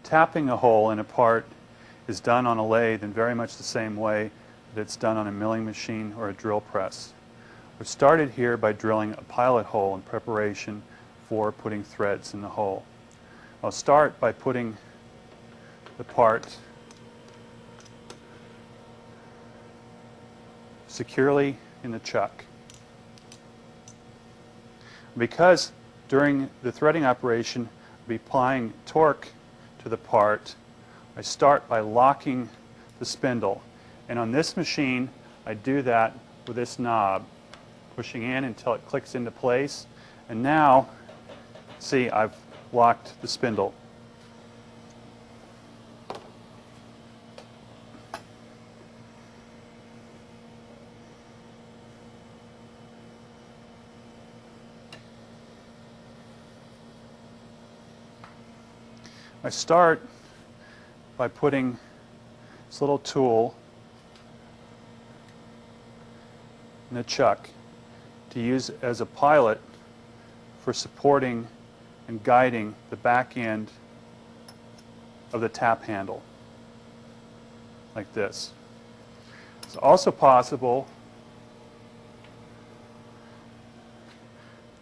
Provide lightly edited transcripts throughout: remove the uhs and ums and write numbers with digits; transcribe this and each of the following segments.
tapping a hole in a part is done on a lathe in very much the same way that it's done on a milling machine or a drill press. We started here by drilling a pilot hole in preparation for putting threads in the hole. I'll start by putting the part securely in the chuck. Because during the threading operation I'll be applying torque to the part, I start by locking the spindle. And on this machine I do that with this knob, pushing in until it clicks into place. And now, see, I've locked the spindle. I start by putting this little tool in the chuck to use as a pilot for supporting and guiding the back end of the tap handle, like this. It's also possible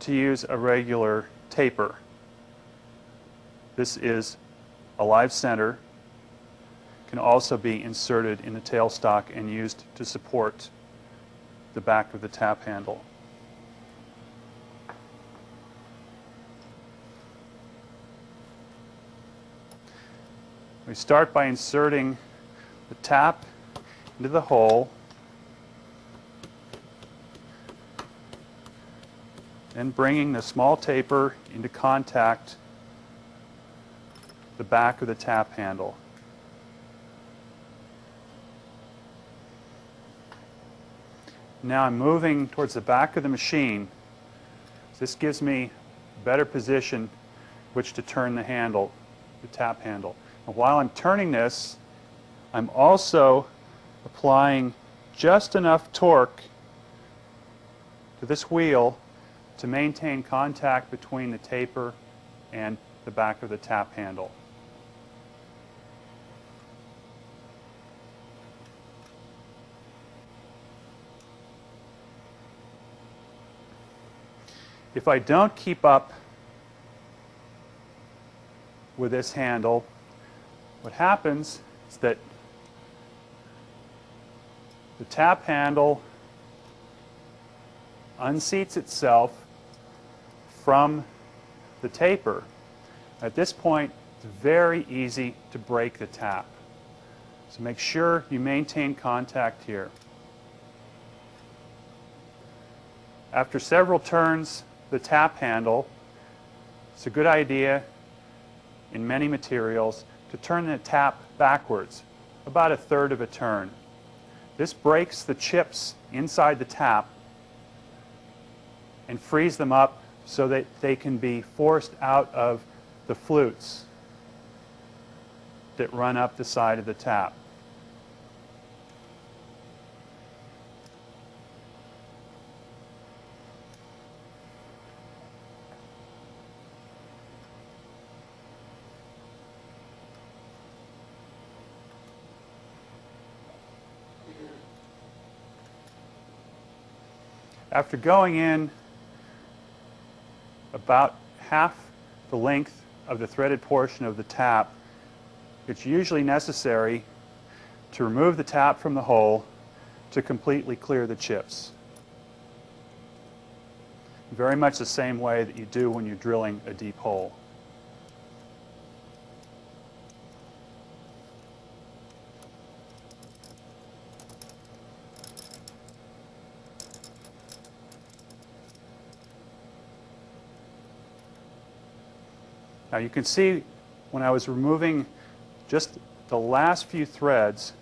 to use a regular taper. This is a live center, can also be inserted in the tailstock and used to support the back of the tap handle. We start by inserting the tap into the hole, and bringing the small taper into contact the back of the tap handle. Now I'm moving towards the back of the machine. This gives me a better position which to turn the handle, the tap handle. And while I'm turning this, I'm also applying just enough torque to this wheel to maintain contact between the taper and the back of the tap handle. If I don't keep up with this handle, what happens is that the tap handle unseats itself from the taper. At this point, it's very easy to break the tap. So make sure you maintain contact here. After several turns, the tap handle, it's a good idea in many materials to turn the tap backwards, about a third of a turn. This breaks the chips inside the tap and frees them up so that they can be forced out of the flutes that run up the side of the tap. After going in about half the length of the threaded portion of the tap, it's usually necessary to remove the tap from the hole to completely clear the chips. Very much the same way that you do when you're drilling a deep hole. Now you can see when I was removing just the last few threads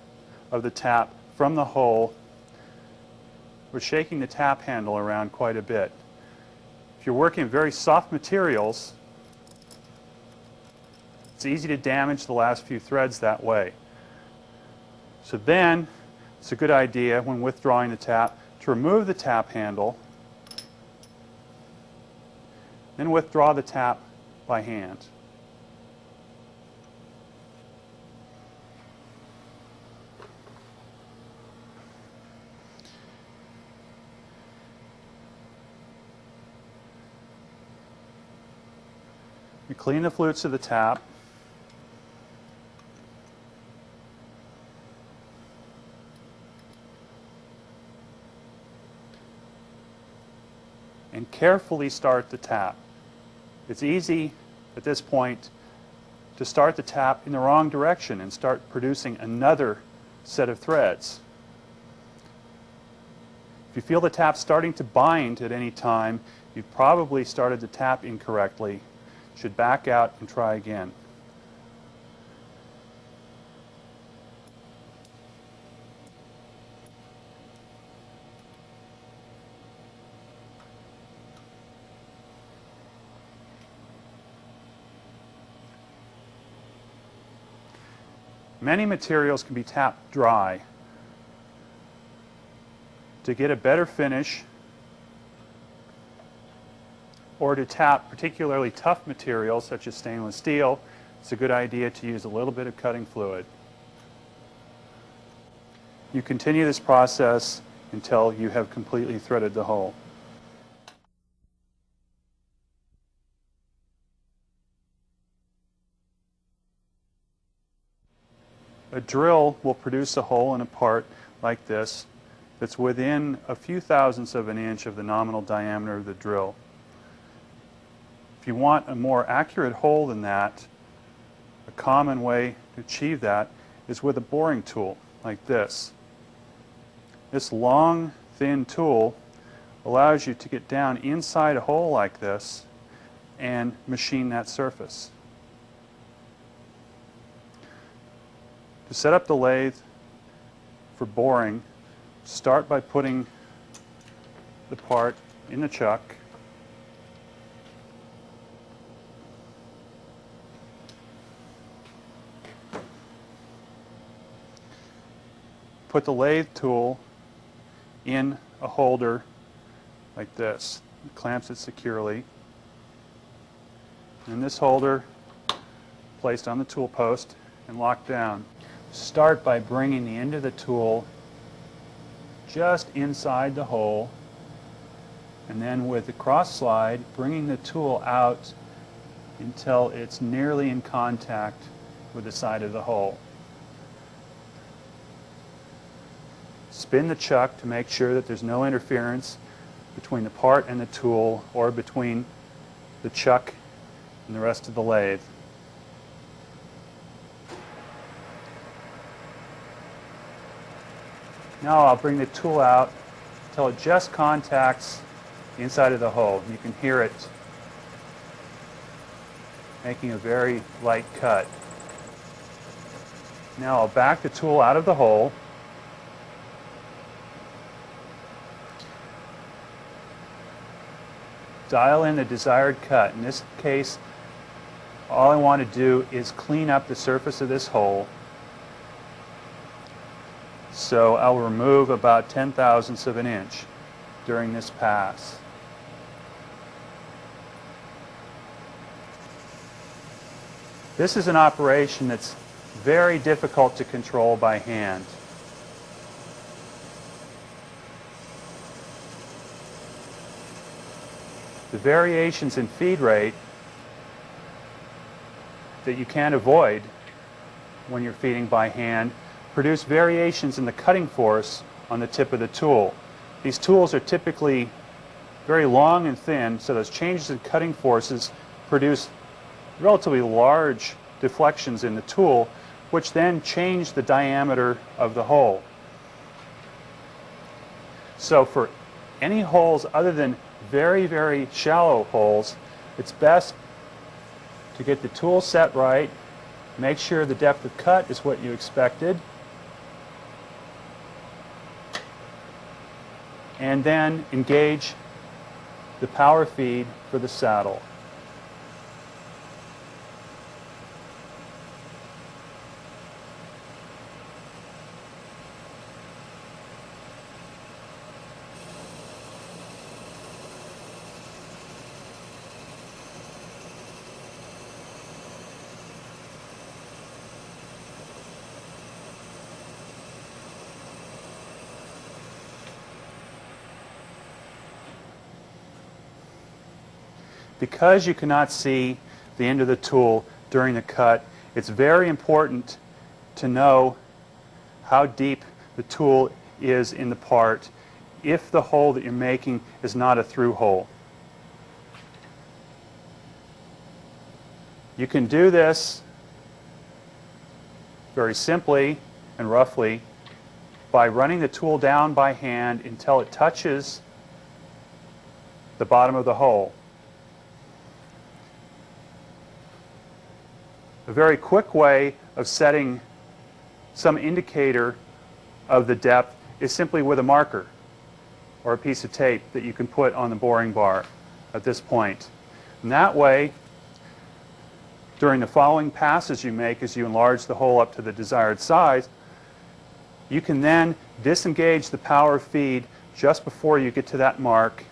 of the tap from the hole, we're shaking the tap handle around quite a bit. If you're working with very soft materials, it's easy to damage the last few threads that way. So then it's a good idea when withdrawing the tap to remove the tap handle, then withdraw the tap by hand. You clean the flutes of the tap. And carefully start the tap. It's easy at this point to start the tap in the wrong direction and start producing another set of threads. If you feel the tap starting to bind at any time, you've probably started the tap incorrectly. You should back out and try again. Many materials can be tapped dry. To get a better finish, or to tap particularly tough materials such as stainless steel, it's a good idea to use a little bit of cutting fluid. You continue this process until you have completely threaded the hole. A drill will produce a hole in a part like this that's within a few thousandths of an inch of the nominal diameter of the drill. If you want a more accurate hole than that, a common way to achieve that is with a boring tool like this. This long, thin tool allows you to get down inside a hole like this and machine that surface. To set up the lathe for boring, start by putting the part in the chuck. Put the lathe tool in a holder like this. It clamps it securely. And this holder placed on the tool post and locked down. Start by bringing the end of the tool just inside the hole, and then with the cross slide, bringing the tool out until it's nearly in contact with the side of the hole. Spin the chuck to make sure that there's no interference between the part and the tool, or between the chuck and the rest of the lathe. Now I'll bring the tool out until it just contacts the inside of the hole. You can hear it making a very light cut. Now I'll back the tool out of the hole. Dial in the desired cut. In this case, all I want to do is clean up the surface of this hole. So I'll remove about 10/1000ths of an inch during this pass. This is an operation that's very difficult to control by hand. The variations in feed rate that you can't avoid when you're feeding by hand produce variations in the cutting force on the tip of the tool. These tools are typically very long and thin, so those changes in cutting forces produce relatively large deflections in the tool, which then change the diameter of the hole. So for any holes other than very, very shallow holes, it's best to get the tool set right, make sure the depth of cut is what you expected, and then engage the power feed for the saddle. Because you cannot see the end of the tool during the cut. It's very important to know how deep the tool is in the part if the hole that you're making is not a through hole. You can do this very simply and roughly by running the tool down by hand until it touches the bottom of the hole. A very quick way of setting some indicator of the depth is simply with a marker or a piece of tape that you can put on the boring bar at this point. And that way, during the following passes you make as you enlarge the hole up to the desired size, you can then disengage the power feed just before you get to that mark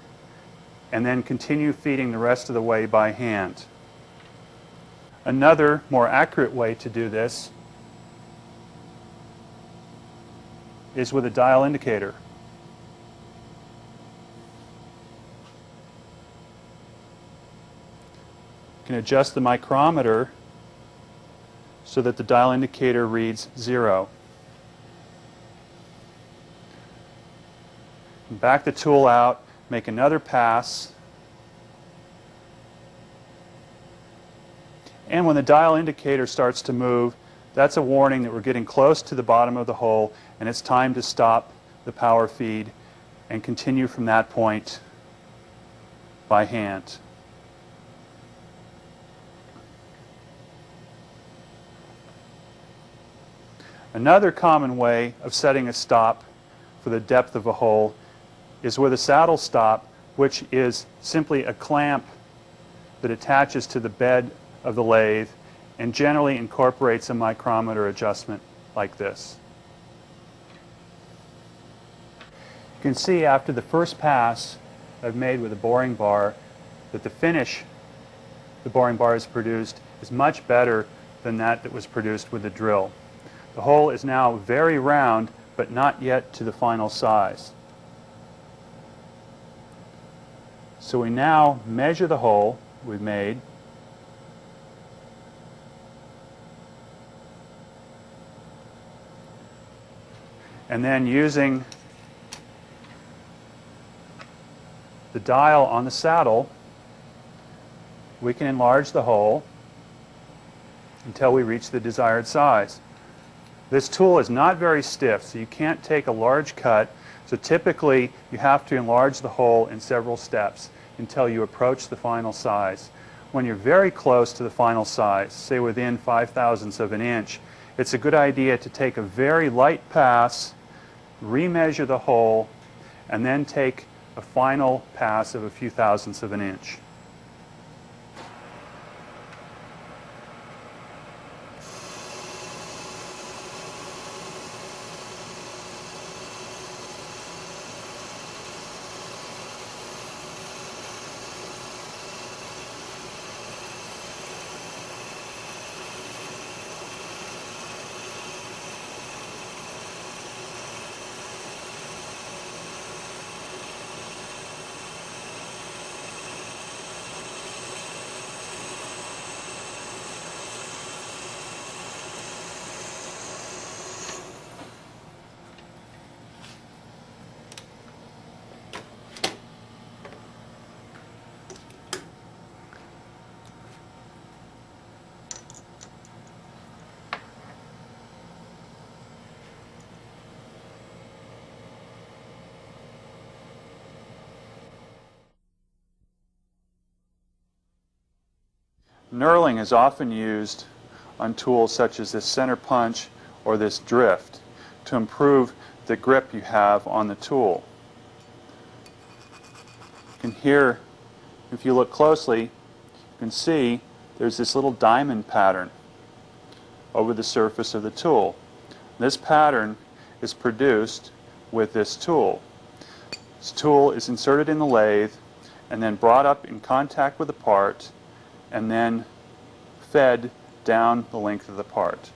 and then continue feeding the rest of the way by hand. Another more accurate way to do this is with a dial indicator. You can adjust the micrometer so that the dial indicator reads 0. And back the tool out, make another pass, and when the dial indicator starts to move, that's a warning that we're getting close to the bottom of the hole and it's time to stop the power feed and continue from that point by hand. Another common way of setting a stop for the depth of a hole is with a saddle stop, which is simply a clamp that attaches to the bed of the lathe and generally incorporates a micrometer adjustment like this. You can see after the first pass I've made with a boring bar that the finish the boring bar has produced is much better than that was produced with the drill. The hole is now very round, but not yet to the final size. So we now measure the hole we've made. And then using the dial on the saddle, we can enlarge the hole until we reach the desired size. This tool is not very stiff, so you can't take a large cut. So typically, you have to enlarge the hole in several steps until you approach the final size. When you're very close to the final size, say within 5/1000ths of an inch, it's a good idea to take a very light pass, remeasure the hole, and then take a final pass of a few thousandths of an inch. Knurling is often used on tools such as this center punch or this drift to improve the grip you have on the tool. You can hear, if you look closely, you can see there's this little diamond pattern over the surface of the tool. This pattern is produced with this tool. This tool is inserted in the lathe and then brought up in contact with the part and then fed down the length of the part.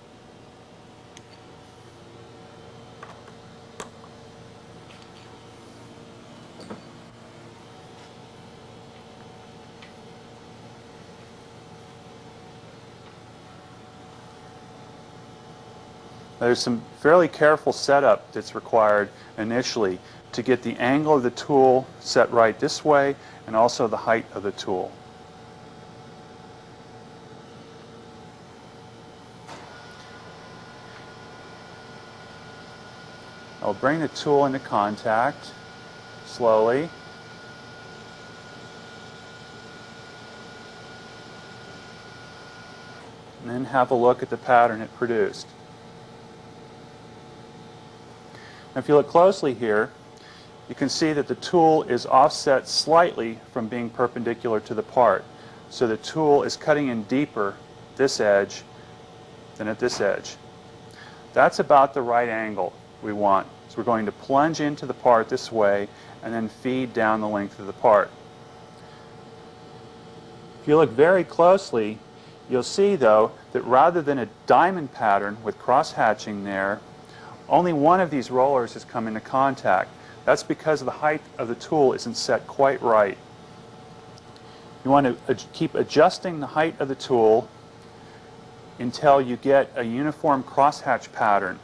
Now, there's some fairly careful setup that's required initially to get the angle of the tool set right this way and also the height of the tool. I'll bring the tool into contact slowly. And then have a look at the pattern it produced. Now, if you look closely here, you can see that the tool is offset slightly from being perpendicular to the part. So the tool is cutting in deeper at this edge than at this edge. That's about the right angle we want. So we're going to plunge into the part this way and then feed down the length of the part. If you look very closely, you'll see, though, that rather than a diamond pattern with cross-hatching there, only one of these rollers has come into contact. That's because the height of the tool isn't set quite right. You want to keep adjusting the height of the tool until you get a uniform crosshatch pattern.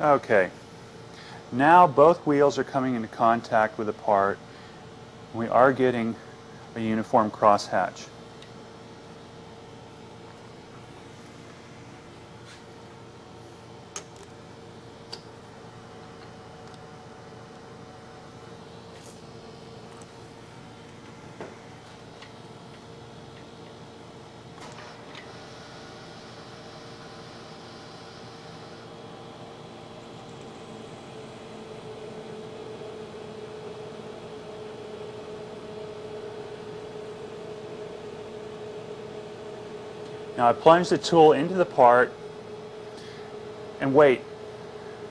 Okay, now both wheels are coming into contact with the part. We are getting a uniform crosshatch. Now I plunge the tool into the part and wait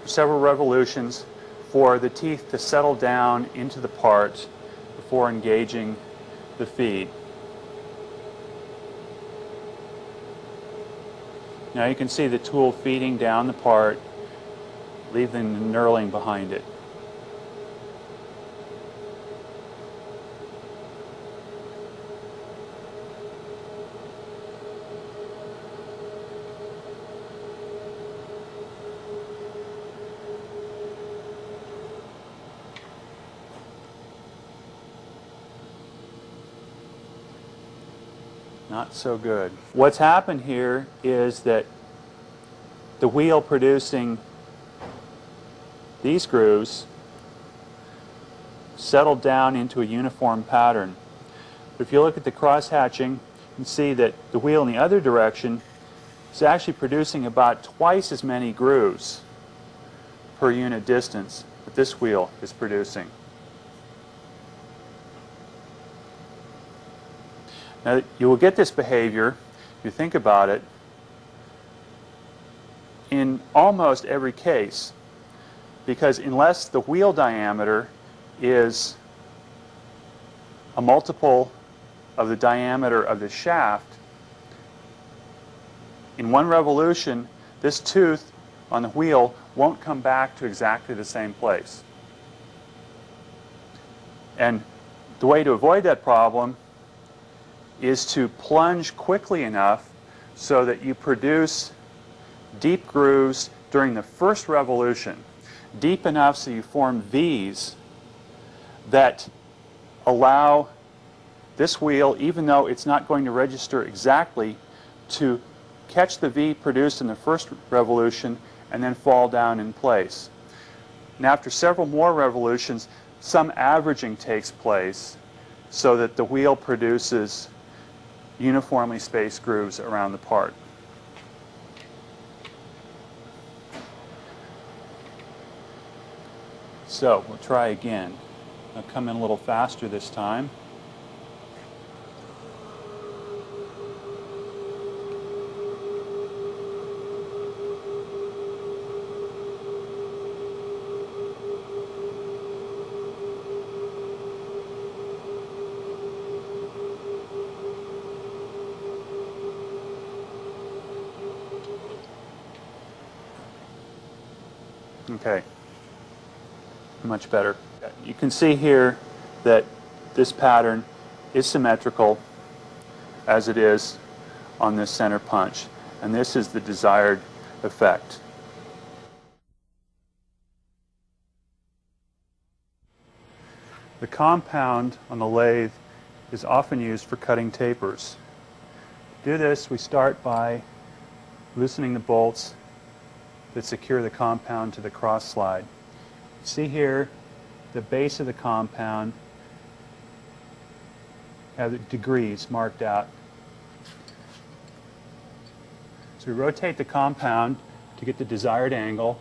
for several revolutions for the teeth to settle down into the part before engaging the feed. Now you can see the tool feeding down the part, leaving the knurling behind it. Not so good. What's happened here is that the wheel producing these grooves settled down into a uniform pattern. But if you look at the cross-hatching, you can see that the wheel in the other direction is actually producing about twice as many grooves per unit distance that this wheel is producing. Now, you will get this behavior, if you think about it, in almost every case, because unless the wheel diameter is a multiple of the diameter of the shaft, in one revolution, this tooth on the wheel won't come back to exactly the same place. And the way to avoid that problem is to plunge quickly enough so that you produce deep grooves during the first revolution, deep enough so you form V's that allow this wheel, even though it's not going to register exactly, to catch the V produced in the first revolution and then fall down in place. And after several more revolutions, some averaging takes place so that the wheel produces uniformly spaced grooves around the part. So we'll try again. I'll come in a little faster this time. Okay, much better. You can see here that this pattern is symmetrical as it is on this center punch, and this is the desired effect. The compound on the lathe is often used for cutting tapers. To do this, we start by loosening the bolts that secure the compound to the cross slide. See here, the base of the compound have degrees marked out. So we rotate the compound to get the desired angle.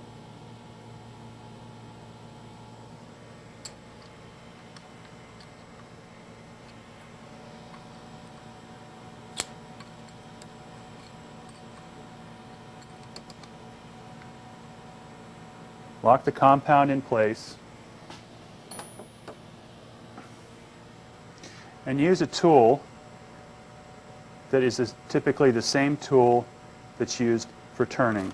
Lock the compound in place and use a tool that is typically the same tool that's used for turning.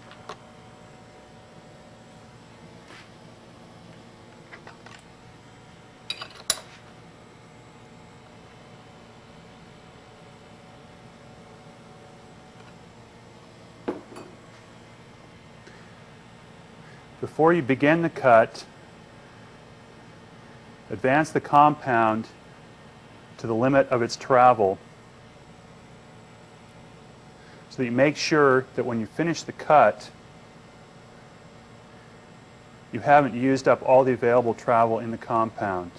Before you begin the cut, advance the compound to the limit of its travel so that you make sure that when you finish the cut, you haven't used up all the available travel in the compound.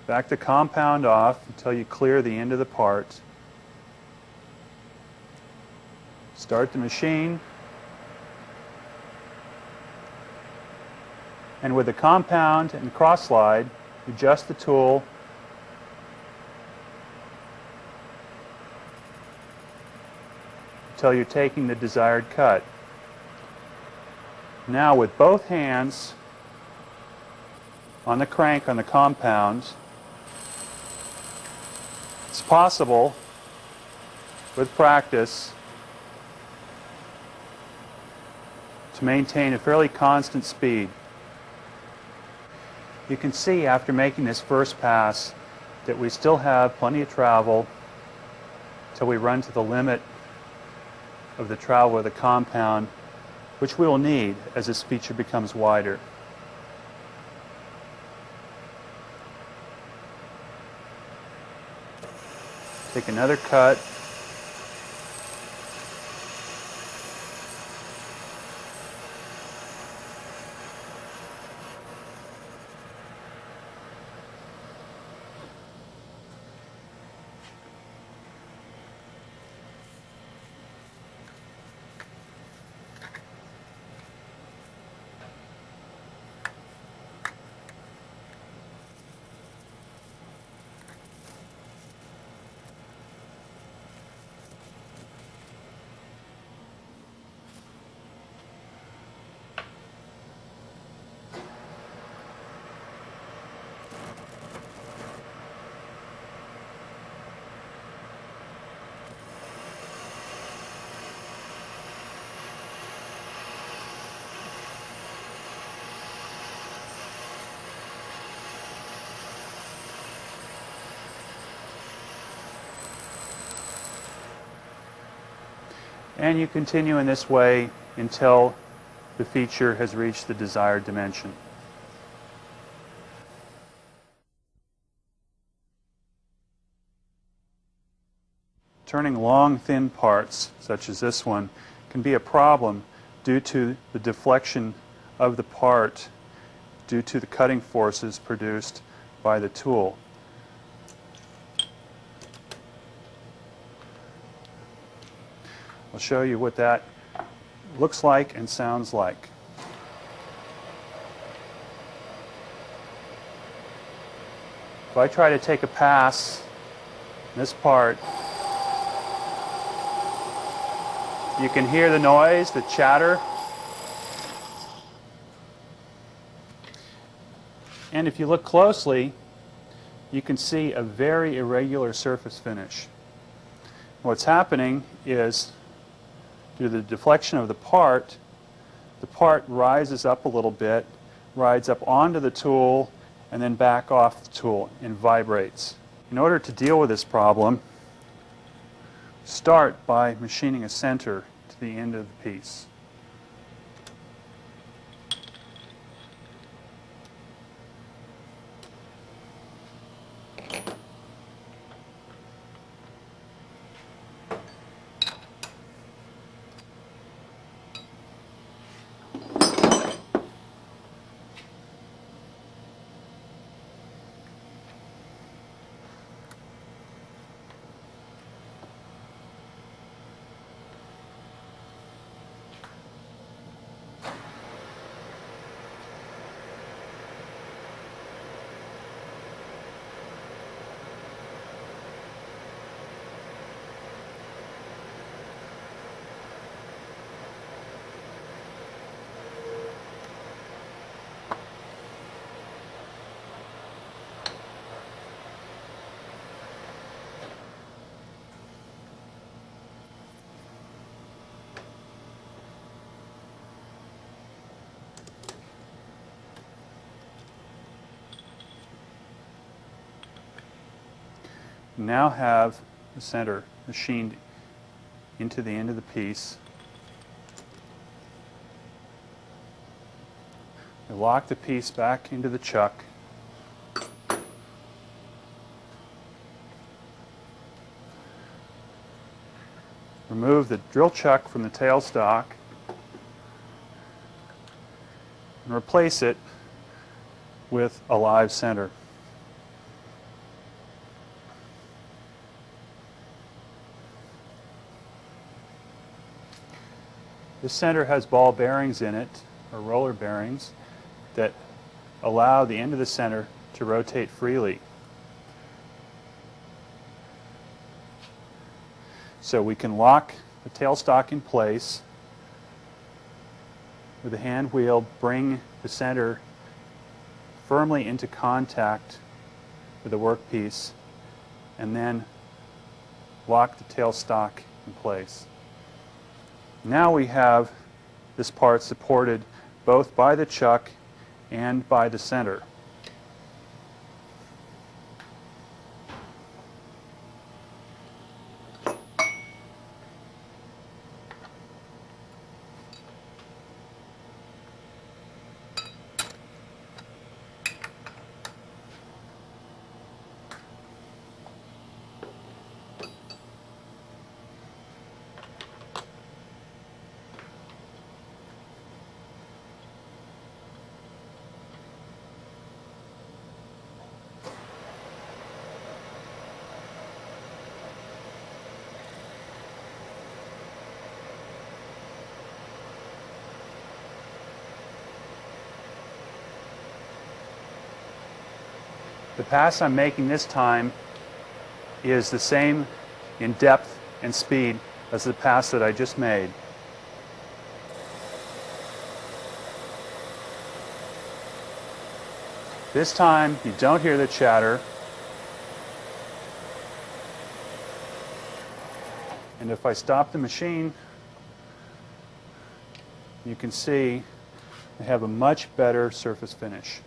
Back the compound off until you clear the end of the part. Start the machine. And with the compound and cross slide, adjust the tool until you're taking the desired cut. Now with both hands on the crank on the compound, it's possible, with practice, to maintain a fairly constant speed. You can see after making this first pass that we still have plenty of travel till we run to the limit of the travel of the compound, which we will need as this feature becomes wider. Take another cut. And you continue in this way until the feature has reached the desired dimension. Turning long, thin parts, such as this one, can be a problem due to the deflection of the part due to the cutting forces produced by the tool. I'll show you what that looks like and sounds like. If I try to take a pass in this part, you can hear the noise, the chatter. And if you look closely, you can see a very irregular surface finish. What's happening is, due to the deflection of the part rises up a little bit, rides up onto the tool, and then back off the tool and vibrates. In order to deal with this problem, start by machining a center to the end of the piece. Now have the center machined into the end of the piece. I lock the piece back into the chuck. Remove the drill chuck from the tailstock and replace it with a live center. This center has ball bearings in it, or roller bearings, that allow the end of the center to rotate freely. So we can lock the tailstock in place with the hand wheel, bring the center firmly into contact with the workpiece, and then lock the tailstock in place. Now we have this part supported both by the chuck and by the center. The pass I'm making this time is the same in depth and speed as the pass that I just made. This time you don't hear the chatter, and if I stop the machine, you can see I have a much better surface finish.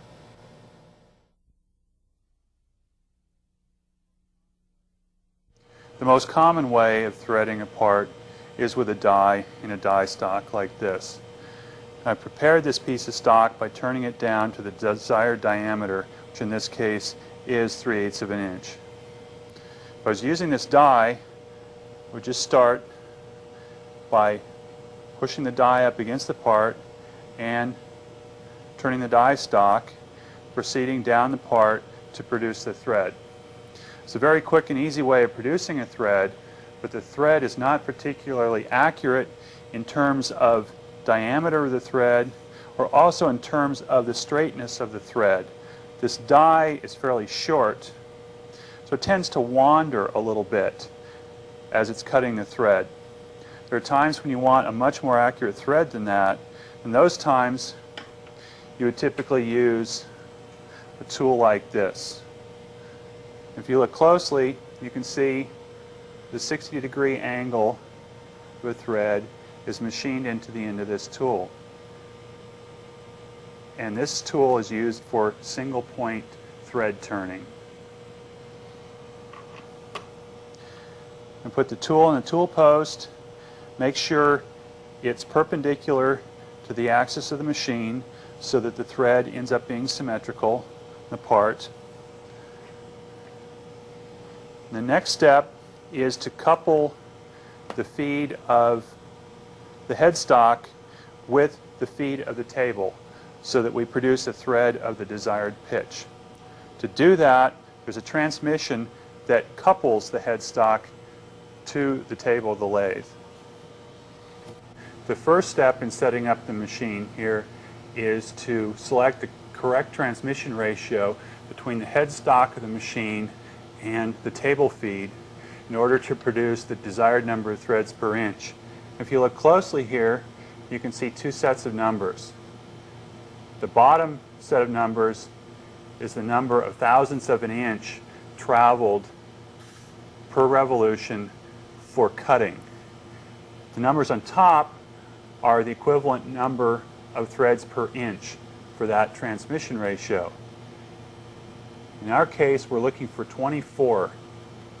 The most common way of threading a part is with a die in a die stock like this. I prepared this piece of stock by turning it down to the desired diameter, which in this case is 3/8 of an inch. If I was using this die, We'll just start by pushing the die up against the part and turning the die stock, proceeding down the part to produce the thread. It's a very quick and easy way of producing a thread, but the thread is not particularly accurate in terms of diameter of the thread or also in terms of the straightness of the thread. This die is fairly short, so it tends to wander a little bit as it's cutting the thread. There are times when you want a much more accurate thread than that. In those times, you would typically use a tool like this. If you look closely, you can see the 60-degree angle of a thread is machined into the end of this tool. And this tool is used for single point thread turning. And put the tool in the tool post. Make sure it's perpendicular to the axis of the machine so that the thread ends up being symmetrical in the part. The next step is to couple the feed of the headstock with the feed of the table so that we produce a thread of the desired pitch. To do that, there's a transmission that couples the headstock to the table of the lathe. The first step in setting up the machine here is to select the correct transmission ratio between the headstock of the machine and the table feed in order to produce the desired number of threads per inch. If you look closely here, you can see two sets of numbers. The bottom set of numbers is the number of thousandths of an inch traveled per revolution for cutting. The numbers on top are the equivalent number of threads per inch for that transmission ratio. In our case, we're looking for 24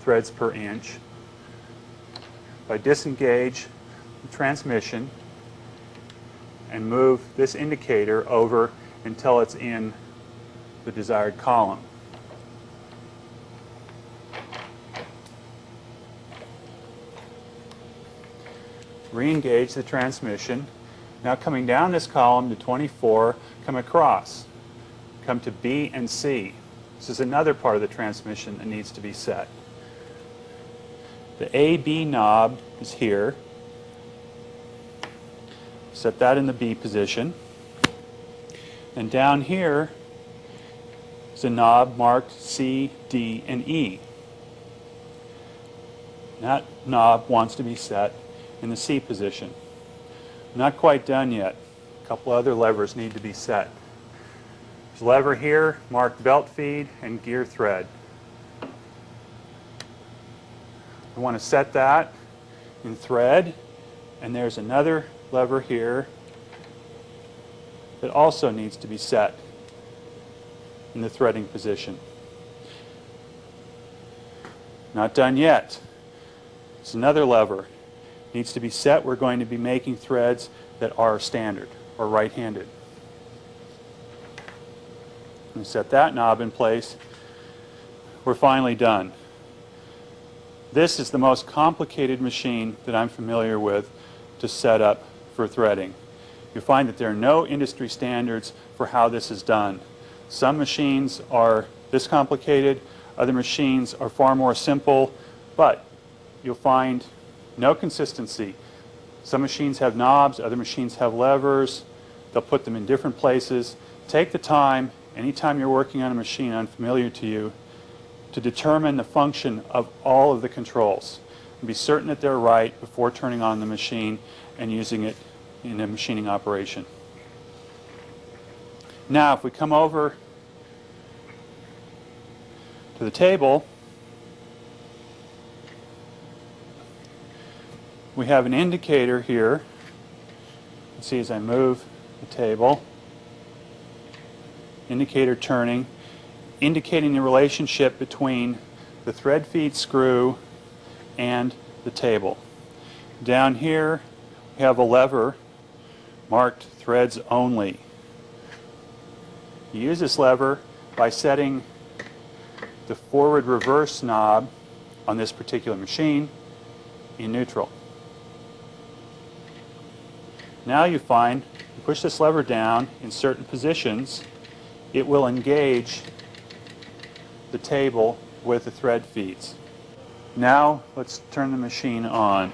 threads per inch. If I disengage the transmission and move this indicator over until it's in the desired column. Re-engage the transmission. Now coming down this column to 24, come across. Come to B and C. This is another part of the transmission that needs to be set. The A-B knob is here. Set that in the B position. And down here is a knob marked C, D, and E. That knob wants to be set in the C position. Not quite done yet. A couple other levers need to be set. There's a lever here marked belt feed and gear thread. I want to set that in thread, and there's another lever here that also needs to be set in the threading position. Not done yet. There's another lever. Needs to be set. We're going to be making threads that are standard or right-handed. We set that knob in place. We're finally done. This is the most complicated machine that I'm familiar with to set up for threading. You'll find that there are no industry standards for how this is done. Some machines are this complicated, other machines are far more simple, but you'll find no consistency. Some machines have knobs, other machines have levers. They'll put them in different places. Take the time, anytime you're working on a machine unfamiliar to you, to determine the function of all of the controls. And be certain that they're right before turning on the machine and using it in a machining operation. Now, if we come over to the table, we have an indicator here. You can see as I move the table, indicator turning, indicating the relationship between the thread feed screw and the table. Down here we have a lever marked threads only. You use this lever by setting the forward reverse knob on this particular machine in neutral. Now you find, you push this lever down in certain positions, it will engage the table with the thread feeds. Now let's turn the machine on.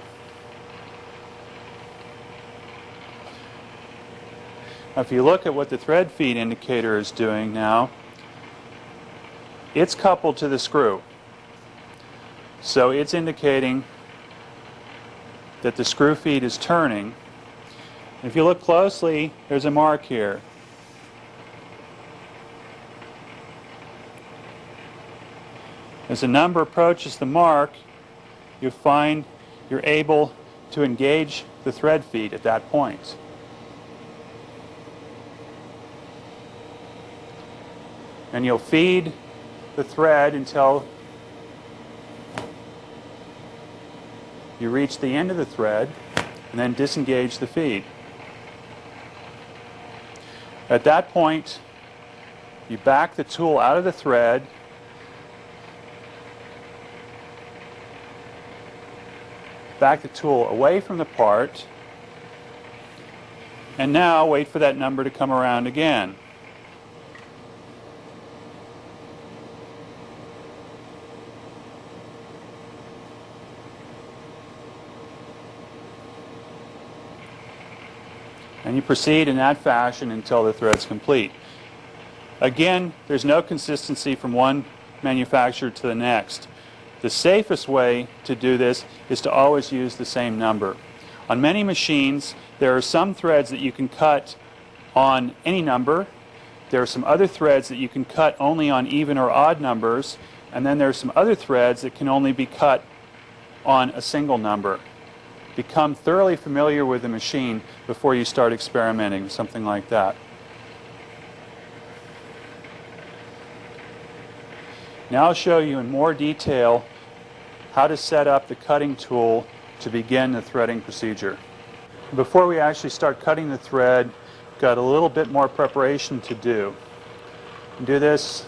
Now if you look at what the thread feed indicator is doing now, it's coupled to the screw. So it's indicating that the screw feed is turning. If you look closely, there's a mark here. As the number approaches the mark, you find you're able to engage the thread feed at that point. And you'll feed the thread until you reach the end of the thread and then disengage the feed. At that point, you back the tool out of the thread, back the tool away from the part, and now wait for that number to come around again. And you proceed in that fashion until the thread's complete. Again, there's no consistency from one manufacturer to the next. The safest way to do this is to always use the same number. On many machines, there are some threads that you can cut on any number. There are some other threads that you can cut only on even or odd numbers. And then there are some other threads that can only be cut on a single number. Become thoroughly familiar with the machine before you start experimenting with something like that. Now I'll show you in more detail how to set up the cutting tool to begin the threading procedure. Before we actually start cutting the thread, we've got a little bit more preparation to do. Do this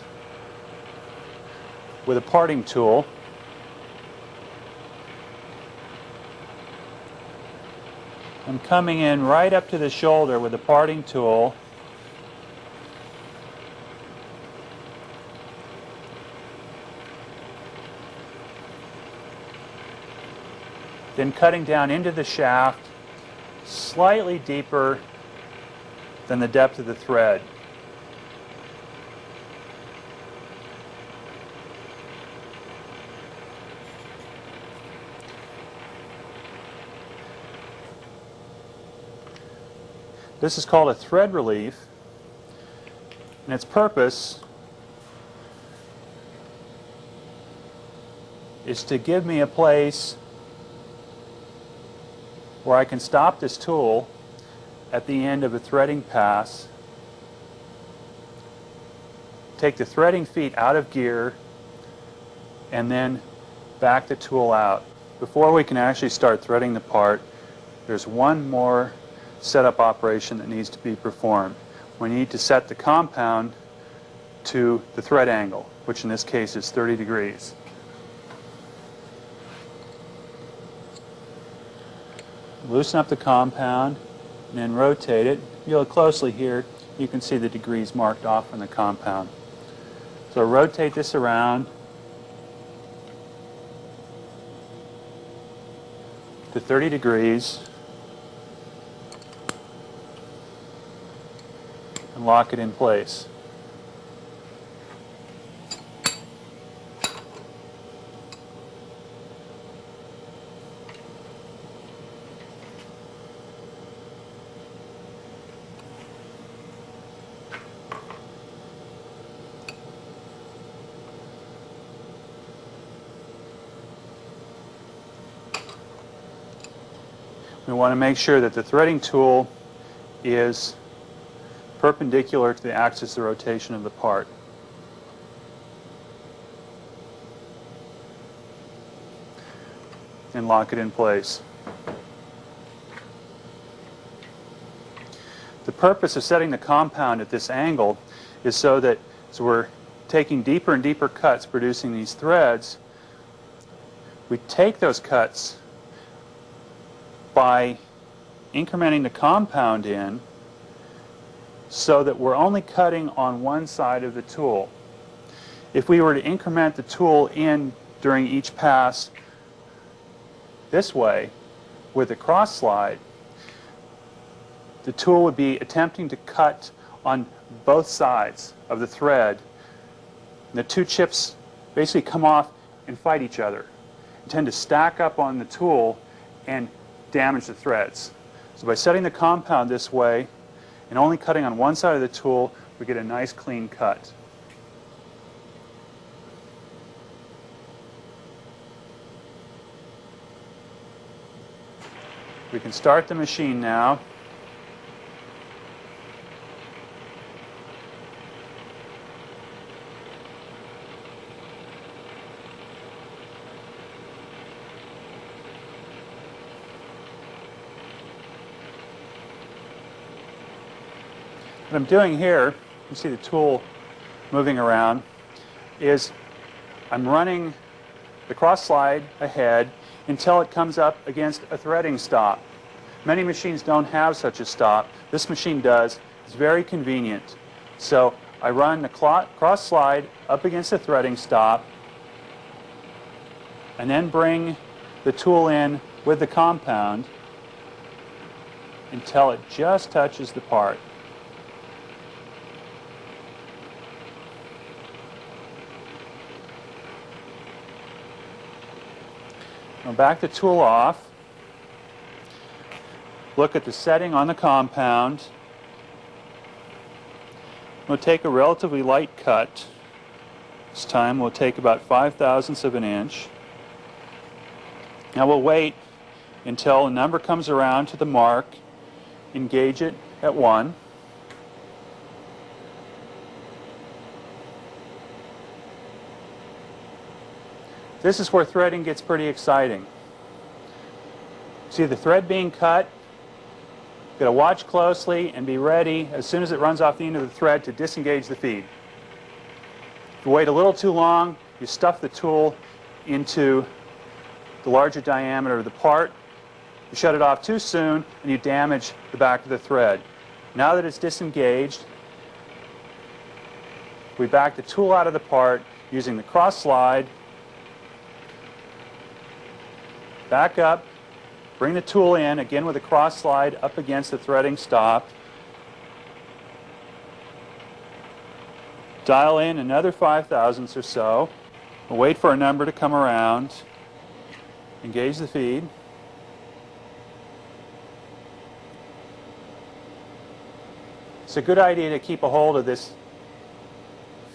with a parting tool. I'm coming in right up to the shoulder with the parting tool. Then cutting down into the shaft slightly deeper than the depth of the thread. This is called a thread relief, and its purpose is to give me a place where I can stop this tool at the end of a threading pass, take the threading feet out of gear, and then back the tool out. Before we can actually start threading the part, there's one more setup operation that needs to be performed. We need to set the compound to the thread angle, which in this case is 30 degrees. Loosen up the compound and then rotate it. If you look closely here, you can see the degrees marked off on the compound. So rotate this around to 30 degrees and lock it in place. We want to make sure that the threading tool is perpendicular to the axis of rotation of the part. And lock it in place. The purpose of setting the compound at this angle is so that as we're taking deeper and deeper cuts producing these threads, we take those cuts by incrementing the compound in so that we're only cutting on one side of the tool. If we were to increment the tool in during each pass this way with a cross slide, the tool would be attempting to cut on both sides of the thread. And the two chips basically come off and fight each other and tend to stack up on the tool and damage the threads. So by setting the compound this way and only cutting on one side of the tool, we get a nice clean cut. We can start the machine now. What I'm doing here, you see the tool moving around, is I'm running the cross slide ahead until it comes up against a threading stop. Many machines don't have such a stop. This machine does. It's very convenient. So I run the cross slide up against the threading stop and then bring the tool in with the compound until it just touches the part. I'll back the tool off, look at the setting on the compound. We'll take a relatively light cut. This time we'll take about 5/1000ths of an inch. Now we'll wait until a number comes around to the mark, engage it at 1. This is where threading gets pretty exciting. See the thread being cut, you've got to watch closely and be ready as soon as it runs off the end of the thread to disengage the feed. If you wait a little too long, you stuff the tool into the larger diameter of the part, you shut it off too soon, and you damage the back of the thread. Now that it's disengaged, we back the tool out of the part using the cross slide. Back up, bring the tool in, again with a cross slide up against the threading stop. Dial in another 5/1000ths or so. We'll wait for a number to come around. Engage the feed. It's a good idea to keep a hold of this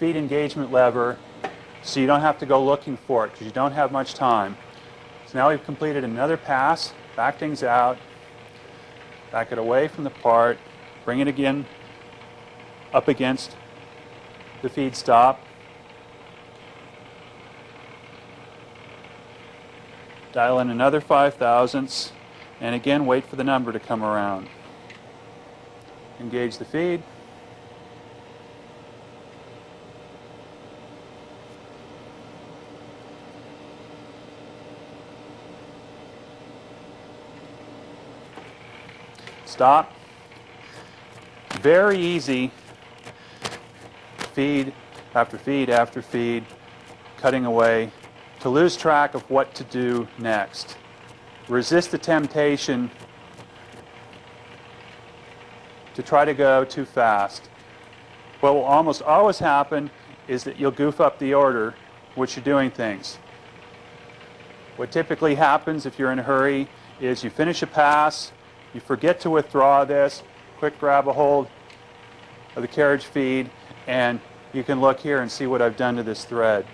feed engagement lever so you don't have to go looking for it because you don't have much time. So now we've completed another pass, back things out, back it away from the part, bring it again up against the feed stop. Dial in another 5/1000ths, and again wait for the number to come around. Engage the feed. Stop. Very easy. Feed after feed after feed, cutting away to lose track of what to do next. Resist the temptation to try to go too fast. What will almost always happen is that you'll goof up the order in which you're doing things. What typically happens if you're in a hurry is you finish a pass, you forget to withdraw this, quick grab a hold of the carriage feed, and you can look here and see what I've done to this thread.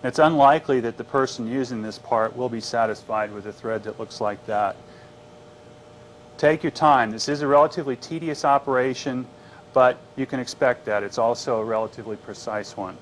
And it's unlikely that the person using this part will be satisfied with a thread that looks like that. Take your time. This is a relatively tedious operation, but you can expect that. It's also a relatively precise one.